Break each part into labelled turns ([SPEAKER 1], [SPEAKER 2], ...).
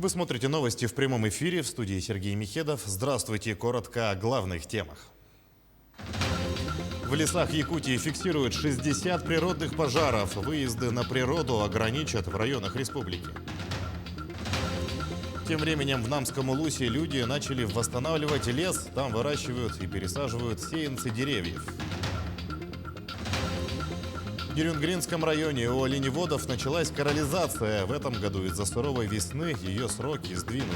[SPEAKER 1] Вы смотрите новости в прямом эфире, в студии Сергей Михедов. Здравствуйте, коротко о главных темах. В лесах Якутии фиксируют 60 природных пожаров. Выезды на природу ограничат в районах республики. Тем временем в Намском Улусе люди начали восстанавливать лес. Там выращивают и пересаживают сеянцы деревьев. В Нерюнгринском районе у оленеводов началась кораллизация. В этом году из-за суровой весны ее сроки сдвинули.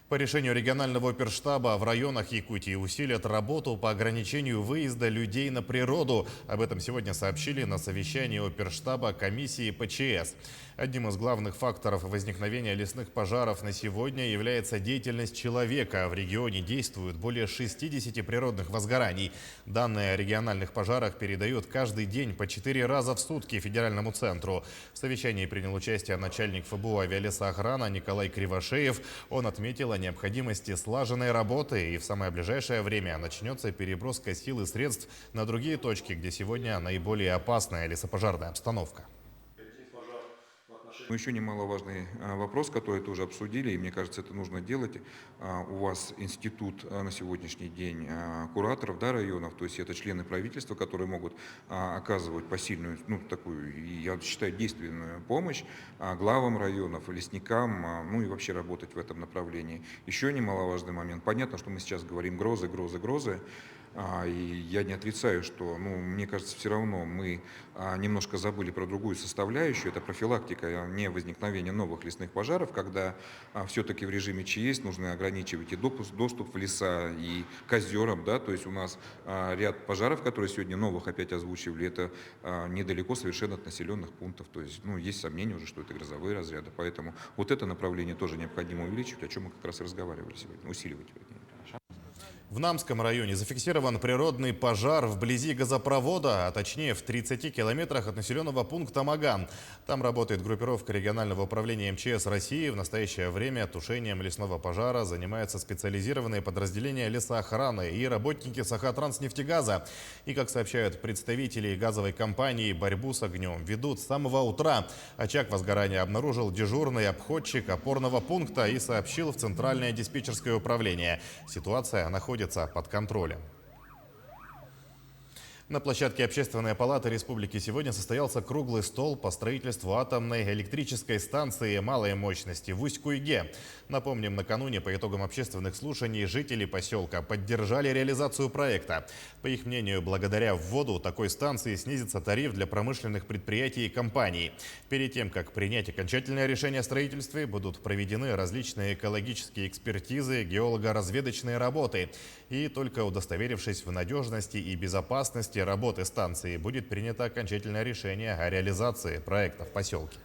[SPEAKER 1] По решению регионального оперштаба в районах Якутии усилят работу по ограничению выезда людей на природу. Об этом сегодня сообщили на совещании оперштаба комиссии ПЧС. Одним из главных факторов возникновения лесных пожаров на сегодня является деятельность человека. В регионе действуют более 60 природных возгораний. Данные о региональных пожарах передают каждый день по 4 раза в сутки федеральному центру. В совещании принял участие начальник ФБУ авиалесоохрана Николай Кривошеев. Он отметил о необходимости слаженной работы, и в самое ближайшее время начнется переброска сил и средств на другие точки, где сегодня наиболее опасная лесопожарная обстановка.
[SPEAKER 2] Но еще немаловажный вопрос, который тоже обсудили, и мне кажется, это нужно делать. У вас институт на сегодняшний день кураторов, да, районов, то есть это члены правительства, которые могут оказывать посильную, такую, я считаю, действенную помощь главам районов, лесникам, ну и вообще работать в этом направлении. Еще немаловажный момент. Понятно, что мы сейчас говорим грозы. И я не отрицаю, что, мне кажется, все равно мы немножко забыли про другую составляющую. Это профилактика не возникновения новых лесных пожаров, когда все-таки в режиме ЧС нужно ограничивать и доступ в леса, и к озерам. Да? То есть у нас ряд пожаров, которые сегодня новых опять озвучивали, это недалеко совершенно от населенных пунктов. То есть есть сомнения уже, что это грозовые разряды. Поэтому вот это направление тоже необходимо увеличивать, о чем мы как раз и разговаривали сегодня, усиливать.
[SPEAKER 1] В Намском районе зафиксирован природный пожар вблизи газопровода, а точнее в 30 километрах от населенного пункта Маган. Там работает группировка регионального управления МЧС России. В настоящее время тушением лесного пожара занимаются специализированные подразделения лесоохраны и работники Сахатранснефтегаза. И, как сообщают представители газовой компании, борьбу с огнем ведут с самого утра. Очаг возгорания обнаружил дежурный обходчик опорного пункта и сообщил в Центральное диспетчерское управление. Ситуация находится под контролем. На площадке Общественной палаты республики сегодня состоялся круглый стол по строительству атомной электрической станции малой мощности в Усть-Куйге. Напомним, накануне по итогам общественных слушаний жители поселка поддержали реализацию проекта. По их мнению, благодаря вводу такой станции снизится тариф для промышленных предприятий и компаний. Перед тем, как принять окончательное решение о строительстве, будут проведены различные экологические экспертизы, геолого-разведочные работы. И только удостоверившись в надежности и безопасности работы станции, будет принято окончательное решение о реализации проекта в поселке.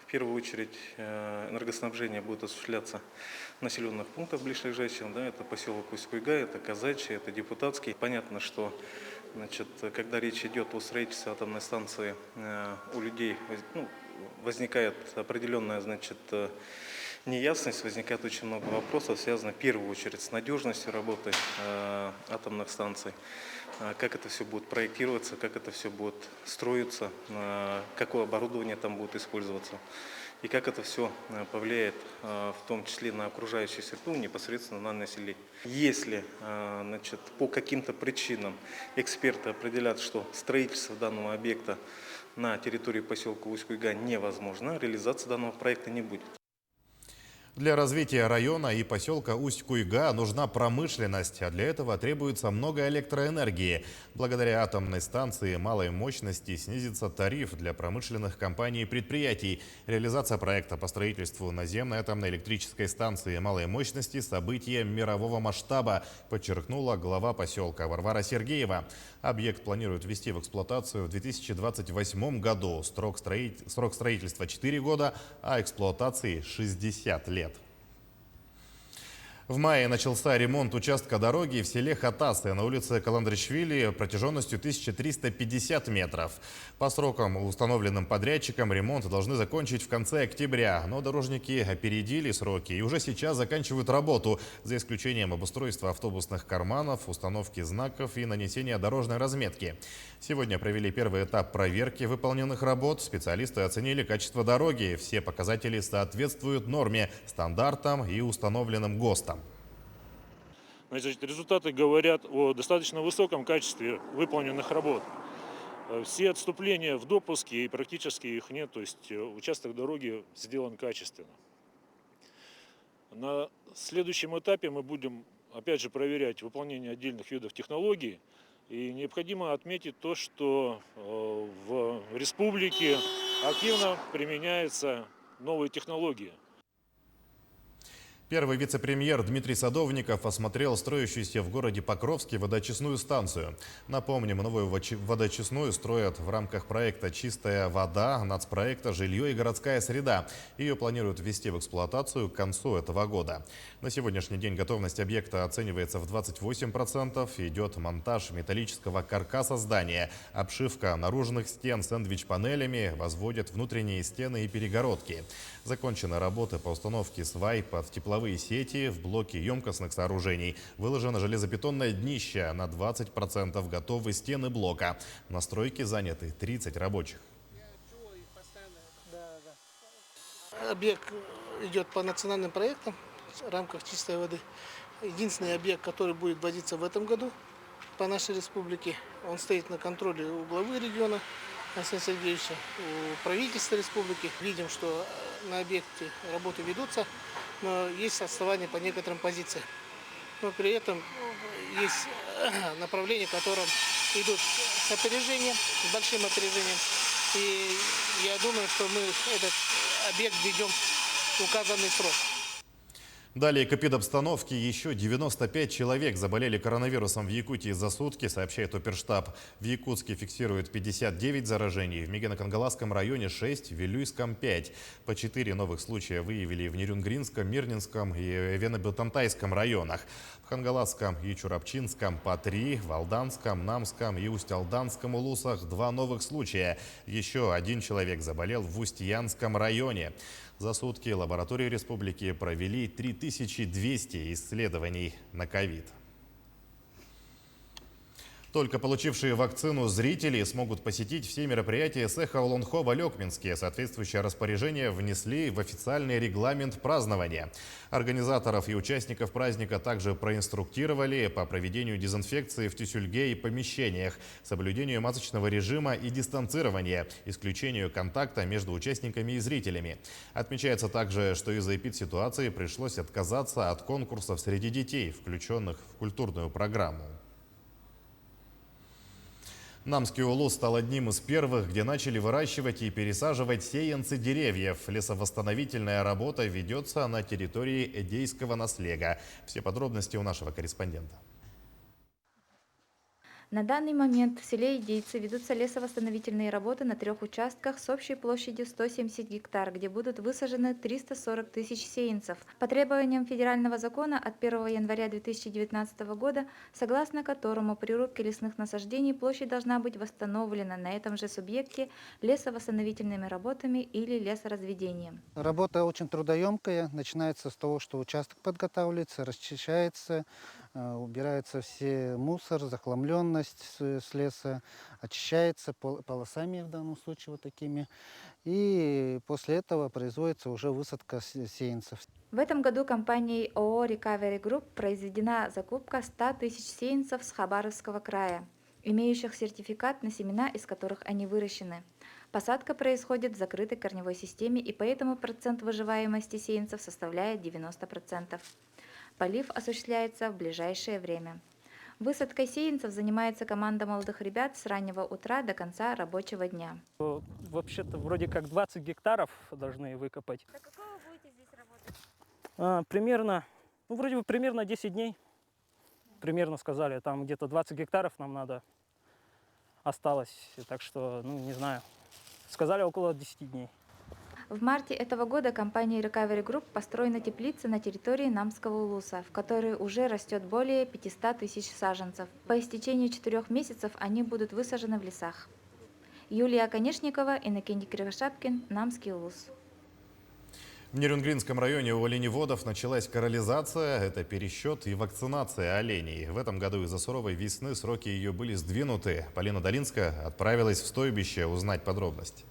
[SPEAKER 3] В первую очередь энергоснабжение будет осуществляться в населенных пунктах ближайших. Да, это поселок Усть-Куйга, это Казачий, это Депутатский. Понятно, что когда речь идет о строительстве атомной станции, у людей возникает определенная неясность, возникает очень много вопросов, связанных в первую очередь с надежностью работы атомных станций. Как это все будет проектироваться, как это все будет строиться, какое оборудование там будет использоваться и как это все повлияет в том числе на окружающую среду, непосредственно на население. Если по каким-то причинам эксперты определят, что строительство данного объекта на территории поселка Усть-Куйга невозможно, реализация данного проекта не будет.
[SPEAKER 1] Для развития района и поселка Усть-Куйга нужна промышленность, а для этого требуется много электроэнергии. Благодаря атомной станции малой мощности снизится тариф для промышленных компаний и предприятий. Реализация проекта по строительству наземной атомной электрической станции малой мощности – событие мирового масштаба, подчеркнула глава поселка Варвара Сергеева. Объект планируют ввести в эксплуатацию в 2028 году. Срок строительства 4 года, а эксплуатации 60 лет. В мае начался ремонт участка дороги в селе Хатасы на улице Каландришвили протяженностью 1350 метров. По срокам, установленным подрядчиком, ремонт должны закончить в конце октября. Но дорожники опередили сроки и уже сейчас заканчивают работу, за исключением обустройства автобусных карманов, установки знаков и нанесения дорожной разметки. Сегодня провели первый этап проверки выполненных работ. Специалисты оценили качество дороги. Все показатели соответствуют норме, стандартам и установленным ГОСТам.
[SPEAKER 4] Значит, результаты говорят о достаточно высоком качестве выполненных работ. Все отступления в допуске и практически их нет, то есть участок дороги сделан качественно. На следующем этапе мы будем опять же проверять выполнение отдельных видов технологий. И необходимо отметить то, что в республике активно применяются новые технологии.
[SPEAKER 1] Первый вице-премьер Дмитрий Садовников осмотрел строящуюся в городе Покровске водоочистную станцию. Напомним, новую водоочистную строят в рамках проекта «Чистая вода», нацпроекта «Жилье и городская среда». Ее планируют ввести в эксплуатацию к концу этого года. На сегодняшний день готовность объекта оценивается в 28%. Идет монтаж металлического каркаса здания, обшивка наружных стен сэндвич-панелями, возводят внутренние стены и перегородки. Закончены работы по установке свай под тепловые сети в блоке емкостных сооружений. Выложено железобетонное днище, на 20% готовы стены блока. На стройке заняты 30 рабочих.
[SPEAKER 5] Объект идет по национальным проектам в рамках «Чистой воды». Единственный объект, который будет вводиться в этом году по нашей республике, он стоит на контроле у главы региона Александра Сергеевича, у правительства республики. Видим, что на объекте работы ведутся, но есть отставание по некоторым позициям. Но при этом есть направления, которым идут с опережением, с большим опережением. И я думаю, что мы этот объект ведем в указанный срок.
[SPEAKER 1] Далее к эпидобстановке. Еще 95 человек заболели коронавирусом в Якутии за сутки, сообщает оперштаб. В Якутске фиксируют 59 заражений, в Мегино-Кангаласском районе 6, в Вилюйском 5. По 4 новых случая выявили в Нерюнгринском, Мирнинском и Венобелтантайском районах. В Хангаласском и Чурапчинском по 3, в Алданском, Намском и Усть-Алданском улусах 2 новых случая. Еще 1 человек заболел в Устьянском районе. За сутки лаборатории республики провели 3200 исследований на ковид. Только получившие вакцину зрители смогут посетить все мероприятия цеха Олонхо в Алекминске. Соответствующее распоряжение внесли в официальный регламент празднования. Организаторов и участников праздника также проинструктировали по проведению дезинфекции в тюсюльге и помещениях, соблюдению масочного режима и дистанцирования, исключению контакта между участниками и зрителями. Отмечается также, что из-за эпидситуации пришлось отказаться от конкурсов среди детей, включенных в культурную программу. Намский улус стал одним из первых, где начали выращивать и пересаживать сеянцы деревьев. Лесовосстановительная работа ведется на территории Эдейского наслега. Все подробности у нашего корреспондента.
[SPEAKER 6] На данный момент в селе Идейцы ведутся лесовосстановительные работы на 3 участках с общей площадью 170 гектар, где будут высажены 340 тысяч сеянцев. По требованиям федерального закона от 1 января 2019 года, согласно которому при рубке лесных насаждений площадь должна быть восстановлена на этом же субъекте лесовосстановительными работами или лесоразведением.
[SPEAKER 7] Работа очень трудоемкая. Начинается с того, что участок подготавливается, расчищается, убирается все мусор, захламленность с леса, очищается полосами в данном случае вот такими. И после этого производится уже высадка сеянцев.
[SPEAKER 6] В этом году компанией ООО Recovery Group произведена закупка 100 тысяч сеянцев с Хабаровского края, имеющих сертификат на семена, из которых они выращены. Посадка происходит в закрытой корневой системе, и поэтому процент выживаемости сеянцев составляет 90%. Полив осуществляется в ближайшее время. Высадкой сеянцев занимается команда молодых ребят с раннего утра до конца рабочего дня.
[SPEAKER 8] Вообще-то вроде как 20 гектаров должны выкопать.
[SPEAKER 6] До какого вы будете здесь работать?
[SPEAKER 8] Примерно 10 дней. Примерно сказали, там где-то 20 гектаров нам надо осталось. Так что, не знаю. Сказали около 10 дней.
[SPEAKER 6] В марте этого года компанией Recovery Group построена теплица на территории Намского улуса, в которой уже растет более 500 тысяч саженцев. По истечении 4 месяцев они будут высажены в лесах. Юлия Конешникова, Иннокентий Кривошапкин, Намский улус.
[SPEAKER 1] В Нерюнгринском районе у оленеводов началась корализация, это пересчет и вакцинация оленей. В этом году из-за суровой весны сроки ее были сдвинуты. Полина Долинская отправилась в стойбище узнать подробности.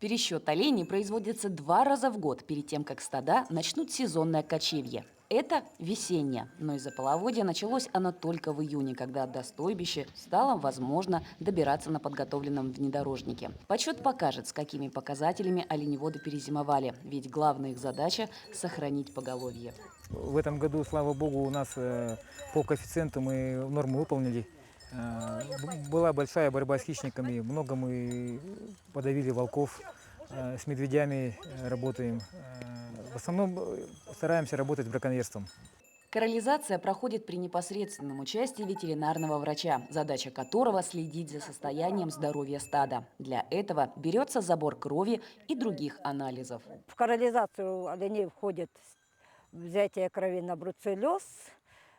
[SPEAKER 9] Пересчет оленей производится 2 раза в год, перед тем, как стада начнут сезонное кочевье. Это весеннее, но из-за половодья началось оно только в июне, когда до стойбища стало возможно добираться на подготовленном внедорожнике. Подсчет покажет, с какими показателями оленеводы перезимовали, ведь главная их задача – сохранить поголовье.
[SPEAKER 10] В этом году, слава богу, у нас по коэффициенту мы норму выполнили. Была большая борьба с хищниками, много мы подавили волков, с медведями работаем. В основном стараемся работать с браконьерством.
[SPEAKER 9] Корализация проходит при непосредственном участии ветеринарного врача, задача которого – следить за состоянием здоровья стада. Для этого берется забор крови и других анализов.
[SPEAKER 11] В корализацию оленей входит взятие крови на бруцеллез,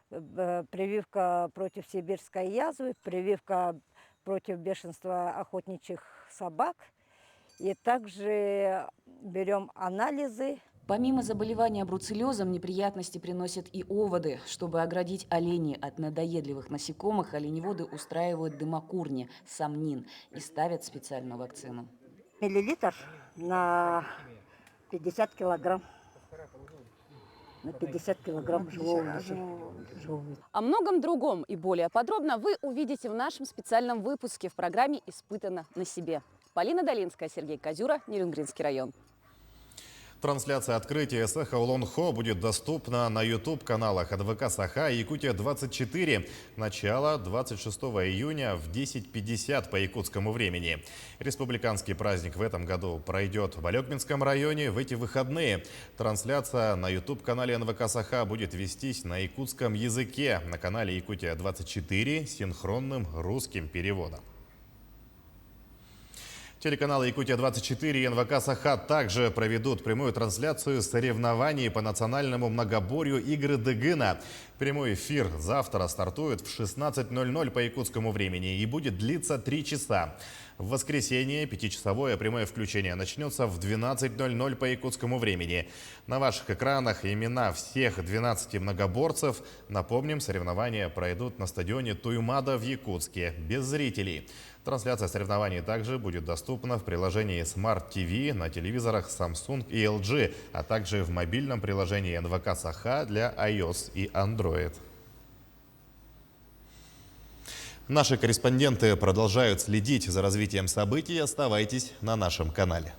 [SPEAKER 11] прививка против сибирской язвы, прививка против бешенства охотничьих собак. И также берем анализы.
[SPEAKER 9] Помимо заболевания бруцеллезом, неприятности приносят и оводы. Чтобы оградить оленей от надоедливых насекомых, оленеводы устраивают дымокурни, сомнин, и ставят специальную вакцину.
[SPEAKER 11] Миллилитр на 50 килограмм. На 50 килограмм живого.
[SPEAKER 9] О многом другом и более подробно вы увидите в нашем специальном выпуске в программе «Испытано на себе». Полина Долинская, Сергей Козюра, Нерюнгринский район.
[SPEAKER 1] Трансляция открытия Саха Улон-Хо будет доступна на YouTube-каналах АДВК Саха и Якутия-24. Начало 26 июня в 10:50 по якутскому времени. Республиканский праздник в этом году пройдет в Алекминском районе в эти выходные. Трансляция на YouTube-канале НВК Саха будет вестись на якутском языке на канале Якутия-24 с синхронным русским переводом. Телеканалы Якутия-24 и НВК Саха также проведут прямую трансляцию соревнований по национальному многоборью «Игры Дыгына». Прямой эфир завтра стартует в 16:00 по якутскому времени и будет длиться 3 часа. В воскресенье 5-часовое прямое включение начнется в 12:00 по якутскому времени. На ваших экранах имена всех 12 многоборцев. Напомним, соревнования пройдут на стадионе Туймада в Якутске, без зрителей. Трансляция соревнований также будет доступна в приложении Smart TV на телевизорах Samsung и LG, а также в мобильном приложении НВК Саха для iOS и Android. Наши корреспонденты продолжают следить за развитием событий. Оставайтесь на нашем канале.